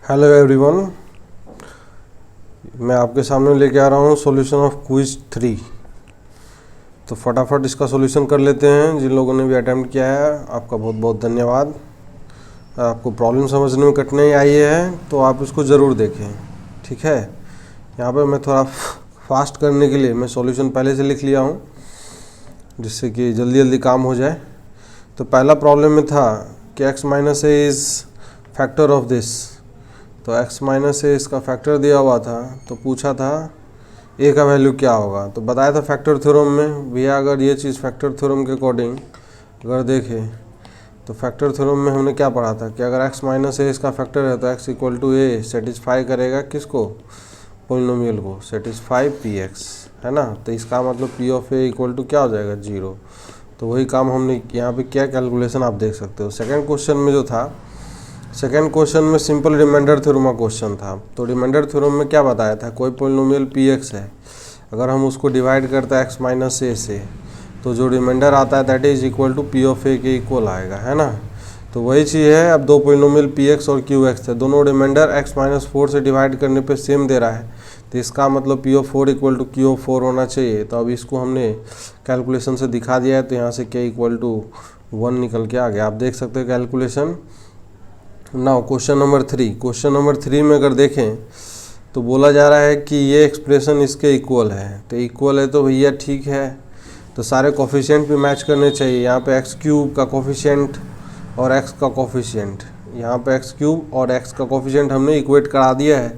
Hello everyone, मैं आपके सामने लेके आ रहा हूँ सॉल्यूशन ऑफ क्विज 3। तो फटाफट इसका सॉल्यूशन कर लेते हैं। जिन लोगों ने भी अटेम्प्ट किया है आपका बहुत बहुत धन्यवाद। आपको प्रॉब्लम समझने में कठिनाई आई है तो आप इसको ज़रूर देखें, ठीक है। यहाँ पे मैं थोड़ा फास्ट करने के लिए मैं सॉल्यूशन पहले से लिख लिया हूँ जिससे कि जल्दी जल्दी काम हो जाए। तो पहला प्रॉब्लम में था कि x minus A is factor of this. तो x माइनस ए इसका फैक्टर दिया हुआ था, तो पूछा था a का वैल्यू क्या होगा। तो बताया था फैक्टर थ्योरम में भैया, अगर ये चीज़ फैक्टर थ्योरम के अकॉर्डिंग अगर देखें तो फैक्टर थ्योरम में हमने क्या पढ़ा था कि अगर x माइनस ए इसका फैक्टर है तो x equal to a satisfy करेगा किसको, पोलिनोमियल को, सेटिस्फाई पी एक्स, है ना। तो इसका मतलब P of a equal to क्या हो जाएगा, 0। तो वही काम हमने यहाँ पे क्या कैलकुलेशन आप देख सकते हो। सेकंड क्वेश्चन में जो था, सेकेंड क्वेश्चन में सिंपल रिमाइंडर थ्योरम का क्वेश्चन था। तो रिमाइंडर थ्योरम में क्या बताया था, कोई पोलिनोमियल पी एक्स है, अगर हम उसको डिवाइड करते हैं एक्स माइनस ए से तो जो रिमाइंडर आता है that is equal to P of A के इक्वल आएगा, है ना। तो वही चीज़ है। अब दो पोलिनोमियल पी एक्स और क्यू एक्स थे, दोनों रिमाइंडर एक्स माइनस 4 से डिवाइड करने पे सेम दे रहा है, तो इसका मतलब P of 4 equal to Q of 4 होना चाहिए। तो अब इसको हमने कैलकुलेशन से दिखा दिया है, तो यहाँ से के इक्वल टू 1 निकल के आ गया। आप देख सकते हो calculation. Now question number 3। Question number 3 में अगर देखें तो बोला जा रहा है कि ये एक्सप्रेशन इसके इक्वल है। तो इक्वल है तो भैया ठीक है, तो सारे कोफिशिएंट भी मैच करने चाहिए। यहाँ पे एक्स क्यूब का कोफिशिएंट और एक्स का कोफिशिएंट, यहाँ पे एक्स क्यूब और एक्स का कोफिशिएंट हमने इक्वेट करा दिया है।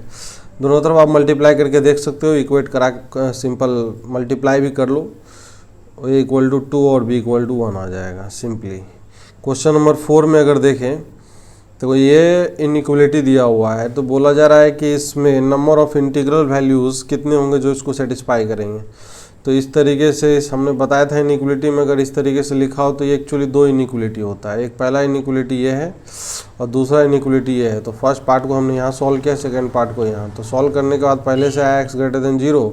दोनों तरफ आप मल्टीप्लाई करके देख सकते हो, इक्वेट करा सिंपल मल्टीप्लाई भी कर लो, ए इक्वल टू 2 और बी इक्वल टू 1 आ जाएगा सिंपली। क्वेश्चन नंबर 4 में अगर देखें तो ये इनइक्वलिटी दिया हुआ है, तो बोला जा रहा है कि इसमें नंबर ऑफ़ इंटीग्रल वैल्यूज़ कितने होंगे जो इसको सेटिस्फाई करेंगे। तो इस तरीके से हमने बताया था इनइक्वलिटी में अगर इस तरीके से लिखा हो तो ये एक्चुअली दो इनइक्वलिटी होता है। एक पहला इनइक्वलिटी ये है और दूसरा इनइक्वलिटी ये है। तो फर्स्ट पार्ट को हमने यहाँ सॉल्व किया, सेकेंड पार्ट को यहाँ। तो सॉल्व करने के बाद पहले से आया एक्स ग्रेटर देन 0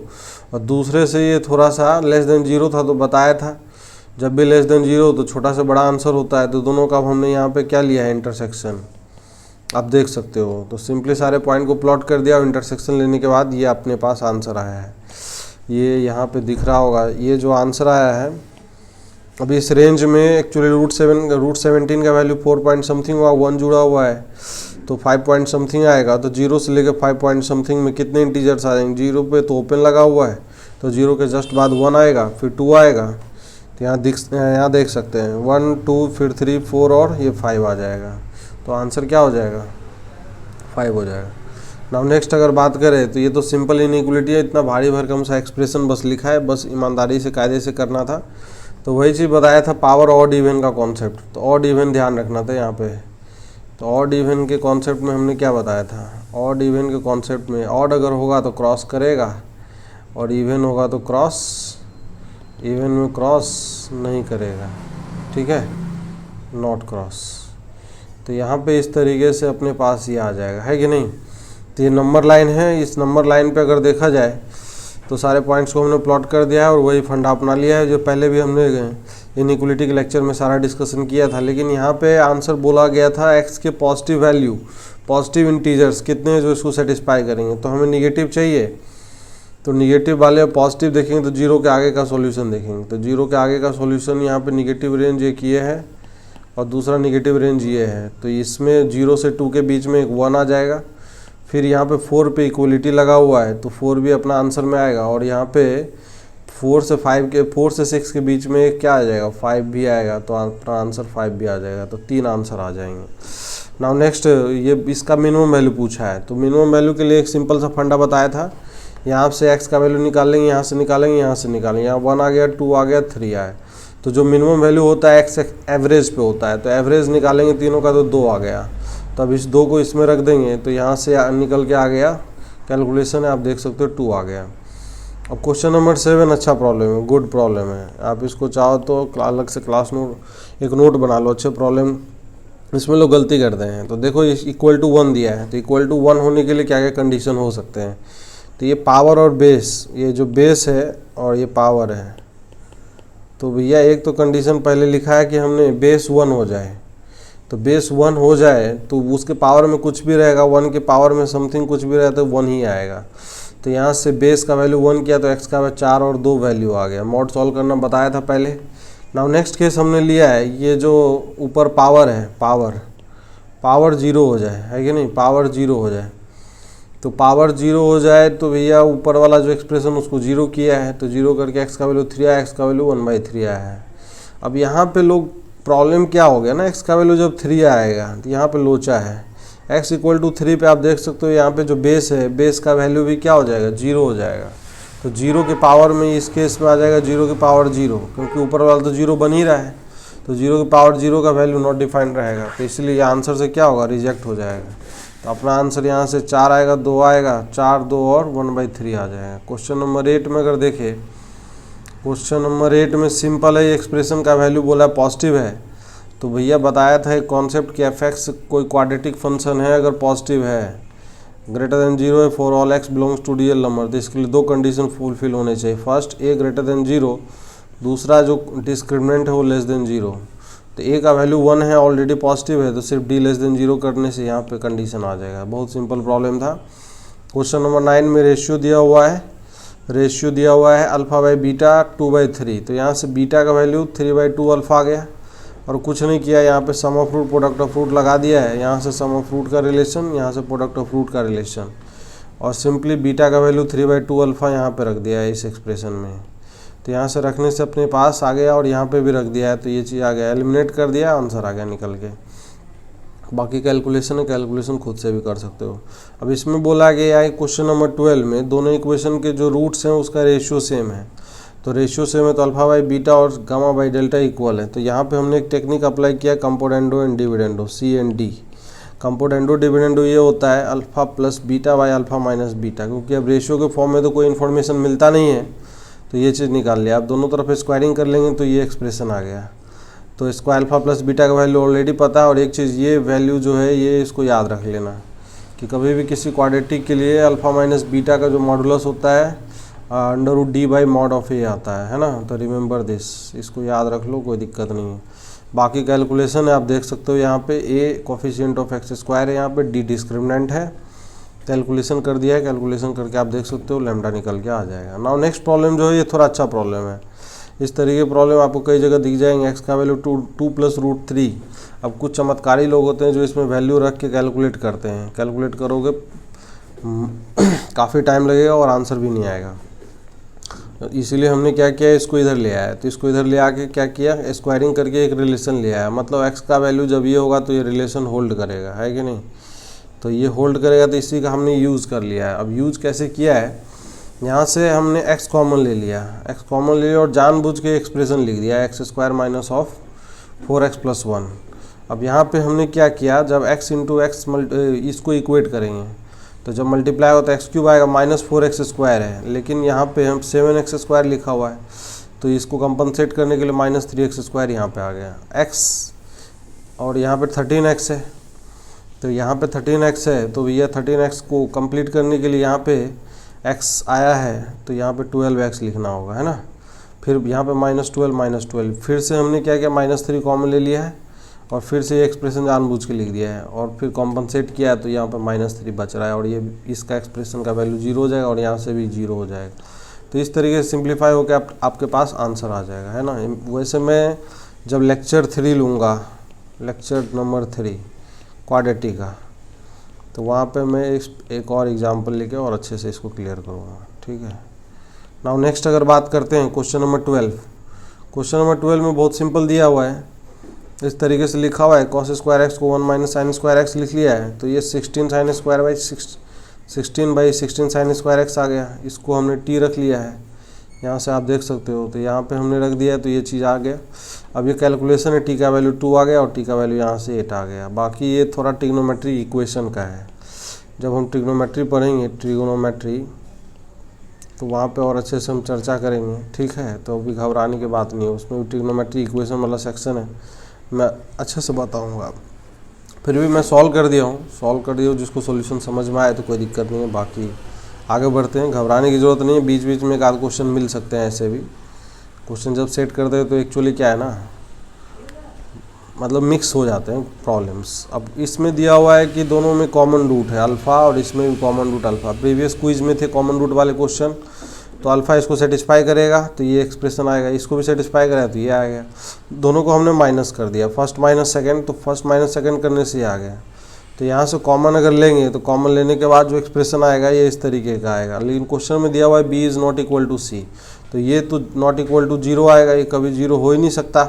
और दूसरे से ये थोड़ा सा लेस देन 0 था। तो बताया था जब भी लेस देन 0 तो छोटा से बड़ा आंसर होता है। तो दोनों का हमने यहाँ पे क्या लिया है, इंटरसेक्शन, आप देख सकते हो। तो सिंपली सारे पॉइंट को प्लॉट कर दिया और इंटरसेक्शन लेने के बाद ये अपने पास आंसर आया है। ये यहाँ पे दिख रहा होगा, ये जो आंसर आया है अभी इस रेंज में एक्चुअली रूट 17 का वैल्यू 4 पॉइंट समथिंग हुआ, 1 जुड़ा हुआ है तो 5 पॉइंट समथिंग आएगा। तो 0 से लेकर 5 पॉइंट समथिंग में कितने इंटीजर्स आ जाएंगे, 0 पे तो ओपन लगा हुआ है तो 0 के जस्ट बाद 1 आएगा, फिर 2 आएगा। तो यहाँ देख सकते हैं 1 2 फिर 3 4 और ये 5 आ जाएगा। तो आंसर क्या हो जाएगा, 5 हो जाएगा। नाउ नेक्स्ट अगर बात करें तो ये तो सिंपल इनइक्वलिटी है, इतना भारी भरकम सा एक्सप्रेशन बस लिखा है, बस ईमानदारी से कायदे से करना था। तो वही चीज़ बताया था पावर ऑड इवन का कॉन्सेप्ट। तो ऑड इवन ध्यान रखना था यहाँ पे। तो ऑड इवन के कॉन्सेप्ट में हमने क्या बताया था, ऑड इवन के कॉन्सेप्ट में ऑड अगर होगा तो क्रॉस करेगा और इवन होगा तो क्रॉस, इवन में क्रॉस नहीं करेगा, ठीक है, नॉट क्रॉस। तो यहाँ पे इस तरीके से अपने पास ये आ जाएगा, है कि नहीं। तो ये नंबर लाइन है, इस नंबर लाइन पे अगर देखा जाए तो सारे पॉइंट्स को हमने प्लॉट कर दिया है और वही फंडा अपना लिया है जो पहले भी हमने इनइक्वलिटी के लेक्चर में सारा डिस्कशन किया था। लेकिन यहाँ पे आंसर बोला गया था एक्स के पॉजिटिव वैल्यू, पॉजिटिव इंटीजर्स कितने हैं जो इसको सेटिस्फाई करेंगे। तो हमें निगेटिव चाहिए, तो निगेटिव वाले पॉजिटिव देखेंगे तो 0 के आगे का सॉल्यूशन देखेंगे। तो 0 के आगे का सॉल्यूशन यहाँ पे निगेटिव रेंज एक ये है और दूसरा निगेटिव रेंज ये है। तो इसमें 0 से 2 के बीच में एक 1 आ जाएगा। फिर यहाँ पे 4 पे इक्वलिटी लगा हुआ है तो 4 भी अपना आंसर में आएगा। और यहाँ पे 4 से 6 के बीच में एक क्या आ जाएगा, 5 भी आएगा। तो अपना आंसर 5 भी आ जाएगा। तो 3 आंसर आ जाएंगे। नाउ नेक्स्ट ये इसका मिनिमम वैल्यू पूछा है। तो मिनिमम वैल्यू के लिए एक सिंपल सा फंडा बताया था, यहाँ से एक्स का वैल्यू निकालेंगे, यहाँ से निकालेंगे, यहाँ से निकालेंगे। यहाँ 1 आ गया, 2 आ गया, 3 आया। तो जो मिनिमम वैल्यू होता है एक्स एवरेज पे होता है, तो एवरेज निकालेंगे तीनों का तो 2 आ गया। तो अब इस 2 को इसमें रख देंगे तो यहाँ से निकल के आ गया, कैलकुलेशन है आप देख सकते हो 2 आ गया। अब क्वेश्चन नंबर 7 अच्छा प्रॉब्लम है, गुड प्रॉब्लम है। आप इसको चाहो तो अलग से क्लास नोट एक नोट बना लो, अच्छे प्रॉब्लम। इसमें लोग गलती करते हैं। तो देखो इक्वल टू 1 दिया है, तो इक्वल टू 1 होने के लिए क्या क्या कंडीशन हो सकते हैं। तो ये पावर और बेस, ये जो बेस है और ये पावर है, तो भैया एक तो कंडीशन पहले लिखा है कि हमने बेस 1 हो जाए, तो बेस 1 हो जाए तो उसके पावर में कुछ भी रहेगा, 1 के पावर में समथिंग कुछ भी रहे तो 1 ही आएगा। तो यहाँ से बेस का वैल्यू 1 किया तो x का 4 और 2 वैल्यू आ गया। मॉड सॉल्व करना बताया था पहले। नाउ नेक्स्ट केस हमने लिया है, ये जो ऊपर पावर है, पावर 0 हो जाए, है कि नहीं, पावर 0 हो जाए। तो पावर 0 हो जाए तो भैया ऊपर वाला जो एक्सप्रेशन उसको 0 किया है, तो 0 करके x का वैल्यू 3 आया, x का वैल्यू 1/3 आया है। अब यहाँ पे लोग प्रॉब्लम क्या हो गया ना, x का वैल्यू जब 3 आएगा तो यहाँ पे लोचा है। x = 3 पे आप देख सकते हो यहाँ पे जो बेस है, बेस का वैल्यू भी क्या हो जाएगा, 0 हो जाएगा। तो 0 के पावर में इस केस में आ जाएगा 0 की पावर 0, क्योंकि ऊपर वाला तो 0 बन ही रहा है। तो 0 की पावर 0 का वैल्यू नॉट डिफाइंड रहेगा, तो इसलिए आंसर से क्या होगा, रिजेक्ट हो जाएगा। तो अपना आंसर यहाँ से 4 आएगा, 2 आएगा, 4, 2 और 1/3 आ जाएगा। क्वेश्चन नंबर 8 में अगर देखें, क्वेश्चन नंबर 8 में सिंपल है, एक्सप्रेशन का वैल्यू बोला पॉजिटिव है। तो भैया बताया था एक कॉन्सेप्ट कि f(x) कोई क्वाड्रेटिक फंक्शन है, अगर पॉजिटिव है, ग्रेटर देन 0 है, for all x belongs to real number. तो इसके लिए 2 कंडीशन फुलफिल होने चाहिए। फर्स्ट, a ग्रेटर देन 0, दूसरा जो डिस्क्रिमिनेंट है वो लेस देन 0। तो a का वैल्यू 1 है, ऑलरेडी पॉजिटिव है, तो सिर्फ d लेस देन 0 करने से यहाँ पे कंडीशन आ जाएगा। बहुत सिंपल प्रॉब्लम था। क्वेश्चन नंबर 9 में रेशियो दिया हुआ है अल्फा बाई बीटा 2/3। तो यहाँ से बीटा का वैल्यू 3/2 अल्फा आ गया, और कुछ नहीं किया, यहाँ पे sum of root product of root लगा दिया है। यहाँ से सम ऑफ रूट का रिलेशन, यहाँ से प्रोडक्ट ऑफ रूट का रिलेशन, और सिंपली बीटा का वैल्यू 3/2 अल्फा यहाँ पे रख दिया है इस एक्सप्रेशन में। तो यहाँ से रखने से अपने पास आ गया, और यहाँ पे भी रख दिया है, तो ये चीज़ आ गया, एलिमिनेट कर दिया, आंसर आ गया निकल के। बाकी कैलकुलेशन है, कैलकुलेशन खुद से भी कर सकते हो। अब इसमें बोला गया है क्वेश्चन नंबर 12 में दोनों इक्वेशन के जो रूट्स हैं उसका रेशियो सेम है। तो रेशियो सेम है तो अल्फा बाई बीटा और गामा बाई डेल्टा इक्वल है। तो यहाँ पे हमने एक टेक्निक अप्लाई किया, componendo and dividendo, CND। Componendo dividendo ये होता है alpha plus beta by alpha minus beta, क्योंकि अब रेशियो के फॉर्म में तो कोई इन्फॉर्मेशन मिलता नहीं है, तो ये चीज़ निकाल लिया। आप दोनों तरफ स्क्वायरिंग कर लेंगे तो ये एक्सप्रेशन आ गया। तो इसको अल्फा प्लस बीटा का वैल्यू ऑलरेडी पता है, और एक चीज़ ये वैल्यू जो है ये इसको याद रख लेना कि कभी भी किसी क्वाड्रेटिक के लिए अल्फा माइनस बीटा का जो मॉडुलस होता है √d/mod(a) आता है ना। तो रिमेंबर दिस, इसको याद रख लो, कोई दिक्कत नहीं है। बाकी कैलकुलेशन है, आप देख सकते हो यहाँ पे a कोफिशिएंट ऑफ x² है, यहाँ पे d डिस्क्रिमिनेंट है। कैलकुलेशन कर दिया है, कैलकुलेशन करके आप देख सकते हो लैम्डा निकल के आ जाएगा। नाउ नेक्स्ट प्रॉब्लम जो है ये थोड़ा अच्छा प्रॉब्लम है। इस तरीके के प्रॉब्लम आपको कई जगह दिख जाएंगे। x का वैल्यू 2 + √3। अब कुछ चमत्कारी लोग होते हैं जो इसमें वैल्यू रख के कैलकुलेट करते हैं। कैलकुलेट करोगे काफ़ी टाइम लगेगा और आंसर भी नहीं आएगा। इसीलिए हमने क्या किया, इसको इधर ले आया। तो इसको इधर ले आके क्या किया, स्क्वायरिंग करके एक रिलेशन ले आया। मतलब x का वैल्यू जब ये होगा तो ये रिलेशन होल्ड करेगा, है कि नहीं। तो ये होल्ड करेगा, तो इसी का हमने यूज़ कर लिया है। अब यूज़ कैसे किया है, यहाँ से हमने x कॉमन ले लिया, और जानबूझ के एक्सप्रेशन लिख दिया x² - 4x + 1। अब यहाँ पे हमने क्या किया, जब x × x इसको इक्वेट करेंगे तो जब मल्टीप्लाई होता है x³ आएगा, -4x² है, लेकिन यहाँ पे हम 7x² लिखा हुआ है, तो इसको कंपनसेट करने के लिए -3x² यहाँ पे आ गया x, और यहाँ पे 13x है। तो यहाँ पे 13x है, तो भैया 13x को कंप्लीट करने के लिए यहाँ पे x आया है, तो यहाँ पे 12x लिखना होगा, है ना। फिर यहाँ पे -12 फिर से हमने क्या किया, -3 कॉमन ले लिया है, और फिर से ये एक्सप्रेशन जानबूझ के लिख दिया है, और फिर कॉम्पनसेट किया है, तो यहाँ पर -3 बच रहा है, और ये इसका एक्सप्रेशन का वैल्यू 0 हो जाएगा, और यहाँ से भी 0 हो जाएगा। तो इस तरीके से सिंप्लीफाई होकर आपके पास आंसर आ जाएगा, है ना। वैसे मैं जब लेक्चर 3 लूँगा, लेक्चर नंबर 3 क्वाड्रेटिक का, तो वहाँ पे मैं एक और एग्जांपल लेके और अच्छे से इसको क्लियर करूँगा, ठीक है। नाउ नेक्स्ट अगर बात करते हैं क्वेश्चन नंबर 12। क्वेश्चन नंबर 12 में बहुत सिंपल दिया हुआ है, इस तरीके से लिखा हुआ है, cos² x को 1 - sin² x लिख लिया है, तो ये 16 sin² sin² आ गया। इसको हमने t रख लिया है, यहाँ से आप देख सकते हो, तो यहाँ पे हमने रख दिया है, तो ये चीज़ आ गया। अब ये कैलकुलेशन है, t का वैल्यू 2 आ गया, और t का वैल्यू यहाँ से 8 आ गया। बाकी ये थोड़ा ट्रिग्नोमेट्री इक्वेशन का है, जब हम ट्रिग्नोमेट्री पढ़ेंगे, ट्रिग्नोमेट्री, तो वहाँ पे और अच्छे से हम चर्चा करेंगे, ठीक है। तो अभी घबराने की बात नहीं है, उसमें भी ट्रिग्नोमेट्री इक्वेशन वाला सेक्शन है, मैं अच्छे से बताऊँगा। फिर भी मैं सॉल्व कर दिया हूँ, जिसको सोल्यूशन समझ में आए तो कोई दिक्कत नहीं है। बाकी आगे बढ़ते हैं, घबराने की ज़रूरत नहीं है। बीच बीच में एक आध क्वेश्चन मिल सकते हैं, ऐसे भी क्वेश्चन जब सेट करते हैं तो एक्चुअली क्या है ना, मतलब मिक्स हो जाते हैं प्रॉब्लम्स। अब इसमें दिया हुआ है कि दोनों में कॉमन रूट है अल्फ़ा और इसमें भी common root alpha. Previous quiz में थे कॉमन रूट वाले क्वेश्चन, तो अल्फ़ा इसको सेटिस्फाई करेगा तो ये एक्सप्रेशन आएगा, इसको भी सेटिस्फाई करेगा तो ये आ गया। दोनों को हमने माइनस कर दिया, फर्स्ट माइनस सेकेंड, तो फर्स्ट माइनस सेकेंड करने से ये आ गया। तो यहाँ से कॉमन अगर लेंगे तो कॉमन लेने के बाद जो एक्सप्रेशन आएगा ये इस तरीके का आएगा। लेकिन क्वेश्चन में दिया हुआ है B is not equal to C, तो ये तो नॉट इक्वल टू जीरो आएगा, ये कभी जीरो हो ही नहीं सकता।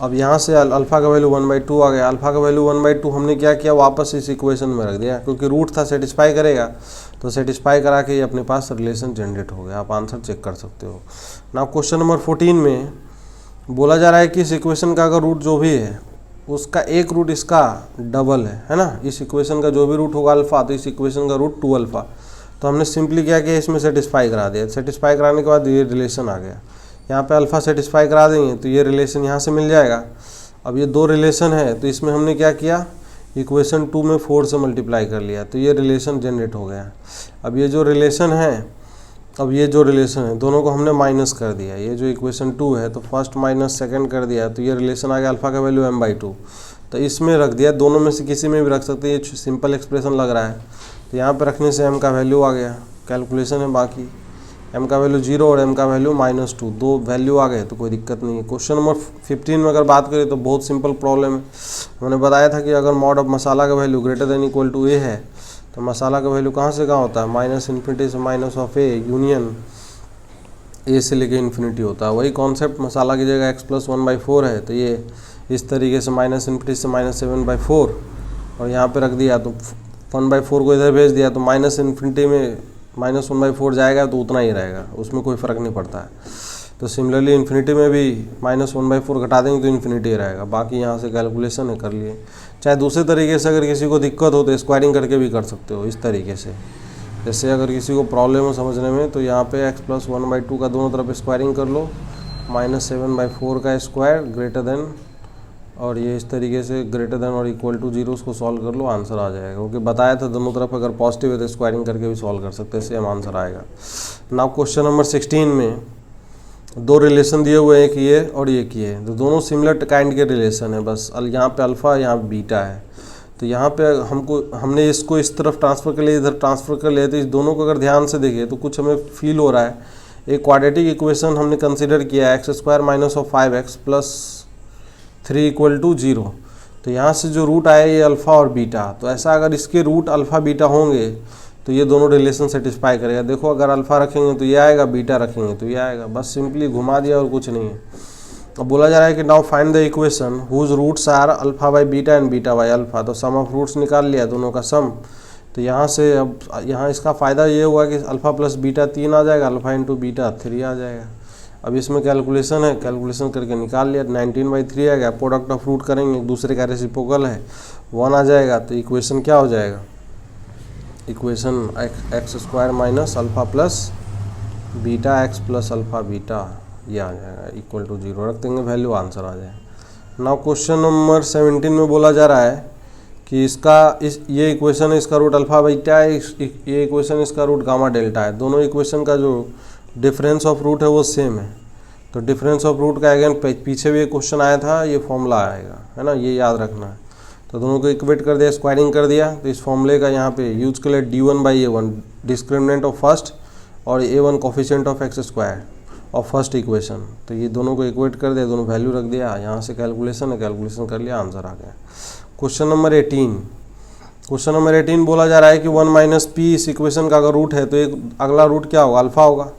अब यहाँ से अल्फ़ा का वैल्यू 1/2 आ गया। अल्फ़ा का वैल्यू 1/2 हमने क्या किया, वापस इस इक्वेशन में रख दिया, क्योंकि रूट था सेटिस्फाई करेगा, तो सेटिस्फाई करा के ये अपने पास रिलेशन जनरेट हो गया। आप आंसर चेक कर सकते हो ना। क्वेश्चन नंबर 14 में बोला जा रहा है कि इस इक्वेशन का अगर रूट जो भी है उसका एक रूट इसका डबल है ना। इस इक्वेशन का जो भी रूट होगा अल्फ़ा, तो इस इक्वेशन का रूट 2 अल्फ़ा। तो हमने सिंपली क्या किया, इसमें सेटिस्फाई करा दिया। सेटिस्फाई कराने के बाद ये रिलेशन आ गया। यहाँ पे अल्फ़ा सेटिस्फाई करा देंगे तो ये रिलेशन यहाँ से मिल जाएगा। अब ये दो रिलेशन है तो इसमें हमने क्या किया, इक्वेशन 2 में 4 से मल्टीप्लाई कर लिया, तो ये रिलेशन जनरेट हो गया। अब ये जो रिलेशन है, दोनों को हमने माइनस कर दिया। ये जो इक्वेशन 2 है तो फर्स्ट माइनस सेकंड कर दिया, तो ये रिलेशन आ गया अल्फ़ा का वैल्यू m/2, तो इसमें रख दिया। दोनों में से किसी में भी रख सकते हैं, ये सिंपल एक्सप्रेशन लग रहा है, तो यहाँ पे रखने से m का वैल्यू आ गया। कैलकुलेशन है बाकी, m का वैल्यू 0 और m का वैल्यू -2, दो वैल्यू आ गए तो कोई दिक्कत नहीं है। क्वेश्चन नंबर 15 में अगर बात करें तो बहुत सिंपल प्रॉब्लम है। मैंने बताया था कि अगर मॉड ऑफ मसाला का value greater than equal to a है तो मसाला का वैल्यू कहाँ से कहाँ होता है, -∞ से minus of a union a से लेके इन्फिनिटी होता है। वही कॉन्सेप्ट मसाला की जगह x + 1/4 है, तो ये इस तरीके से -∞ से -7/4 और यहाँ पे रख दिया, तो 1/4 को इधर भेज दिया तो -∞ में -1/4 जाएगा तो उतना ही रहेगा, उसमें कोई फ़र्क नहीं पड़ता है। तो सिमिलरली इन्फिनिटी में भी -1/4 घटा देंगे तो इन्फिनिटी ही रहेगा। बाकी यहाँ से कैलकुलेशन है कर लिए। चाहे दूसरे तरीके से अगर किसी को दिक्कत हो तो स्क्वायरिंग करके भी कर सकते हो इस तरीके से। जैसे अगर किसी को प्रॉब्लम हो समझने में तो यहाँ पे x + 1/2 का दोनों तरफ स्क्वायरिंग कर लो, -7/4 का स्क्वायर ग्रेटर देन, और ये इस तरीके से ग्रेटर देन और इक्वल टू 0 उसको सॉल्व कर लो, आंसर आ जाएगा। क्योंकि बताया था दोनों तरफ अगर पॉजिटिव है तो स्क्वायरिंग करके भी सॉल्व कर सकते हैं, सेम आंसर आएगा। नाउ क्वेश्चन नंबर 16 में दो रिलेशन दिए हुए हैं, एक ये और एक ये, तो दोनों सिमिलर काइंड के रिलेशन है, बस यहाँ पे अल्फ़ा यहाँ पे बीटा है। तो यहाँ पे हमने इसको इस तरफ ट्रांसफ़र कर लिया, इधर ट्रांसफ़र कर लिया, तो इस दोनों को अगर ध्यान से देखें तो कुछ हमें फील हो रहा है। एक क्वाड्रेटिक इक्वेशन हमने कंसिडर किया है, x² - 5x + 3 = 0। तो यहाँ से जो रूट आया ये अल्फ़ा और बीटा, तो ऐसा अगर इसके रूट अल्फ़ा बीटा होंगे तो ये दोनों रिलेशन सेटिस्फाई करेगा। देखो अगर अल्फ़ा रखेंगे तो ये आएगा, बीटा रखेंगे तो ये आएगा, बस सिंपली घुमा दिया और कुछ नहीं है। अब बोला जा रहा है कि now find the equation whose roots are α/β and β/α। तो सम ऑफ रूट्स निकाल लिया, दोनों का सम। तो यहाँ से अब यहाँ इसका फ़ायदा ये हुआ कि अल्फ़ा + बीटा 3 आ जाएगा, अल्फ़ा × बीटा 3 आ जाएगा। अब इसमें कैलकुलेशन है, कैलकुलेशन करके निकाल लिया, 19/3 आ गया। प्रोडक्ट ऑफ रूट करेंगे, एक दूसरे का रेसिप्रोकल है, 1 आ जाएगा। तो इक्वेशन क्या हो जाएगा, equation x² - α + beta x + alpha beta, ये आ जाएगा इक्वल टू 0, रख देंगे वैल्यू, आंसर आ जाएगा। नाउ क्वेश्चन नंबर 17 में बोला जा रहा है कि ये इक्वेशन है, इसका रूट अल्फ़ा बीटा है, ये इक्वेशन इसका रूट गामा डेल्टा है। दोनों इक्वेशन का जो डिफरेंस ऑफ रूट है वो सेम है। तो डिफरेंस ऑफ रूट का अगेन पीछे भी एक क्वेश्चन आया था, ये फॉर्मूला आएगा, है ना, ये याद रखना है। तो दोनों को इक्वेट कर दिया, स्क्वायरिंग कर दिया, तो इस फॉर्मूले का यहाँ पे यूज कर लिया d1/a1 डिस्क्रिमिनेंट ऑफ फर्स्ट और a1 कोफिशिएंट ऑफ x² और फर्स्ट इक्वेशन। तो ये दोनों को इक्वेट कर दिया, दोनों वैल्यू रख दिया, यहाँ से कैलकुलेशन है, कैलकुलेशन कर लिया, आंसर आ गया। क्वेश्चन नंबर 18 बोला जा रहा है कि 1 - p इस इक्वेशन का अगर रूट है तो एक अगला रूट क्या होगा, अल्फ़ा होगा।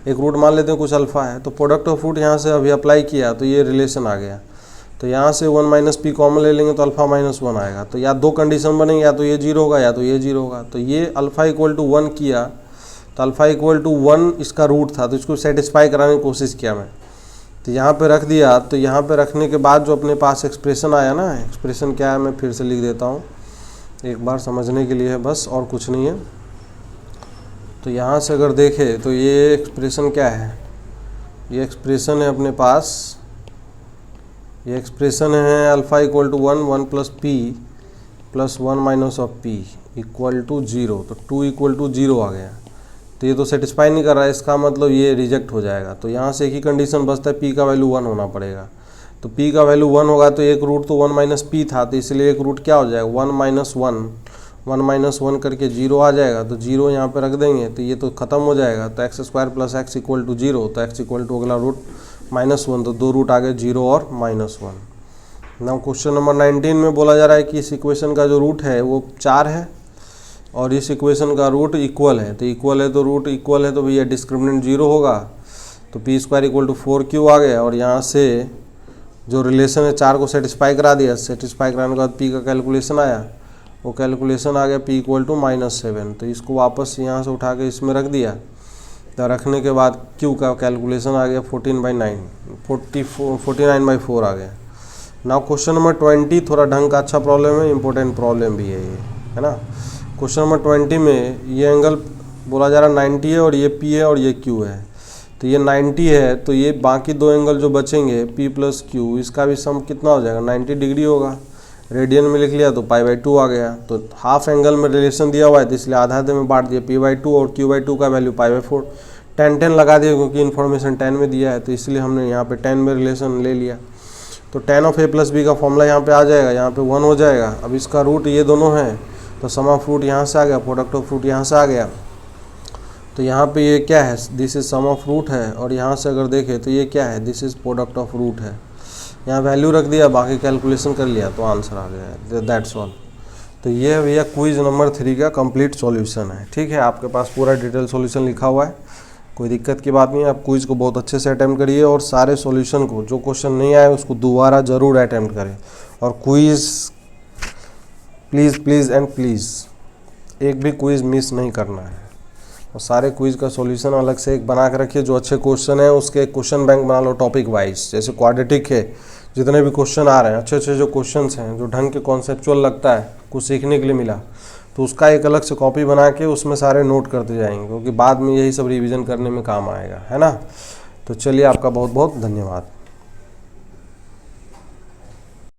एक रूट मान लेते हैं कुछ अल्फ़ा है, तो प्रोडक्ट ऑफ रूट यहाँ से अभी अप्लाई किया तो ये रिलेशन आ गया। तो यहाँ से 1 - p कॉमन ले लेंगे तो अल्फ़ा -1 आएगा। तो या दो कंडीशन बनेंगे, या तो ये 0 होगा या तो ये 0 होगा। तो ये अल्फ़ा = 1 किया, तो अल्फ़ा = 1 इसका रूट था, तो इसको सेटिस्फाई कराने की कोशिश किया मैं, तो यहाँ पे रख दिया। तो यहाँ पे रखने के बाद जो अपने पास एक्सप्रेशन आया ना, एक्सप्रेशन क्या है मैं फिर से लिख देता हूँ एक बार समझने के लिए है बस, और कुछ नहीं है। तो यहाँ से अगर देखें तो ये एक्सप्रेशन क्या है, ये एक्सप्रेशन है अपने पास, ये एक्सप्रेशन है अल्फ़ा = 1 1 + p + 1 - p = 0। तो 2 = 0 आ गया। तो ये तो सेटिस्फाई नहीं कर रहा है, इसका मतलब ये रिजेक्ट हो जाएगा। तो यहाँ से एक ही कंडीशन बचता है, p का वैल्यू 1 होना पड़ेगा। तो p का वैल्यू 1 होगा तो एक रूट तो 1 माइनस पी था, तो इसलिए एक रूट क्या हो जाएगा 1 माइनस 1 करके 0 आ जाएगा, तो 0 यहाँ पे रख देंगे तो ये तो ख़त्म हो जाएगा। तो x square plus x equal to 0, तो एक्स इक्वल टू अगला रूट -1, तो दो रूट आ गए 0 और -1। नाउ क्वेश्चन नंबर 19 में बोला जा रहा है कि इस इक्वेशन का जो रूट है वो 4 है और इस इक्वेशन का रूट इक्वल है, तो इक्वल है तो रूट इक्वल है तो भैया डिस्क्रिमिनेंट 0 होगा, तो P square equal to 4q आ गया। और यहाँ से जो रिलेशन है 4 को सेटिस्फाई करा दिया, सेटिस्फाई कराने के बाद p का कैलकुलेशन आया, वो कैलकुलेशन आ गया p इक्वल टू -7, तो इसको वापस यहाँ से उठा के इसमें रख दिया, तो रखने के बाद q का कैलकुलेशन आ गया 49/4 आ गया। नाउ क्वेश्चन नंबर 20 थोड़ा ढंग का अच्छा प्रॉब्लम है, इंपॉर्टेंट प्रॉब्लम भी है ये, है ना। क्वेश्चन नंबर 20 में ये एंगल बोला जा रहा है 90 है और ये p है और ये q है, तो ये 90 है तो ये बाकी दो एंगल जो बचेंगे p प्लस q, इसका भी सम कितना हो जाएगा 90 डिग्री होगा। रेडियन में लिख लिया तो π/2 आ गया, तो हाफ एंगल में रिलेशन दिया हुआ है तो इसलिए आधा आधे में बांट दिया, p/2 और q/2 का वैल्यू π/4, 10 लगा दिया क्योंकि इन्फॉर्मेशन 10 में दिया है, तो इसलिए हमने यहाँ पे 10 में रिलेशन ले लिया। तो tan of a plus b का फॉर्मूला यहाँ पे आ जाएगा, यहाँ पे 1 हो जाएगा। अब इसका रूट ये दोनों हैं तो सम ऑफ रूट यहाँ से आ गया, प्रोडक्ट ऑफ रूट यहाँ से आ गया, तो यहाँ पे ये क्या है this is sum of root है, और यहाँ से अगर देखें तो ये क्या है this is product of root है। यहाँ वैल्यू रख दिया, बाकी कैलकुलेशन कर लिया तो आंसर आ गया, दैट्स ऑल। तो ये भैया क्विज नंबर 3 का कंप्लीट सॉल्यूशन है। ठीक है, आपके पास पूरा डिटेल सॉल्यूशन लिखा हुआ है, कोई दिक्कत की बात नहीं है। आप क्विज को बहुत अच्छे से अटैम्प्ट करिए और सारे सॉल्यूशन को, जो क्वेश्चन नहीं आए उसको दोबारा ज़रूर अटैम्प्ट करें। और क्विज प्लीज़ एंड प्लीज़ एक भी क्विज मिस नहीं करना है, और सारे क्विज का सॉल्यूशन अलग से एक बना के रखिए। जो अच्छे क्वेश्चन है उसके क्वेश्चन बैंक बना लो टॉपिक वाइज, जैसे क्वाड्रेटिक है, जितने भी क्वेश्चन आ रहे हैं अच्छे अच्छे जो क्वेश्चंस हैं जो ढंग के कॉन्सेप्चुअल लगता है, कुछ सीखने के लिए मिला, तो उसका एक अलग से कॉपी बना के उसमें सारे नोट करते जाएंगे, क्योंकि बाद में यही सब रिवीजन करने में काम आएगा, है ना। तो चलिए, आपका बहुत बहुत धन्यवाद।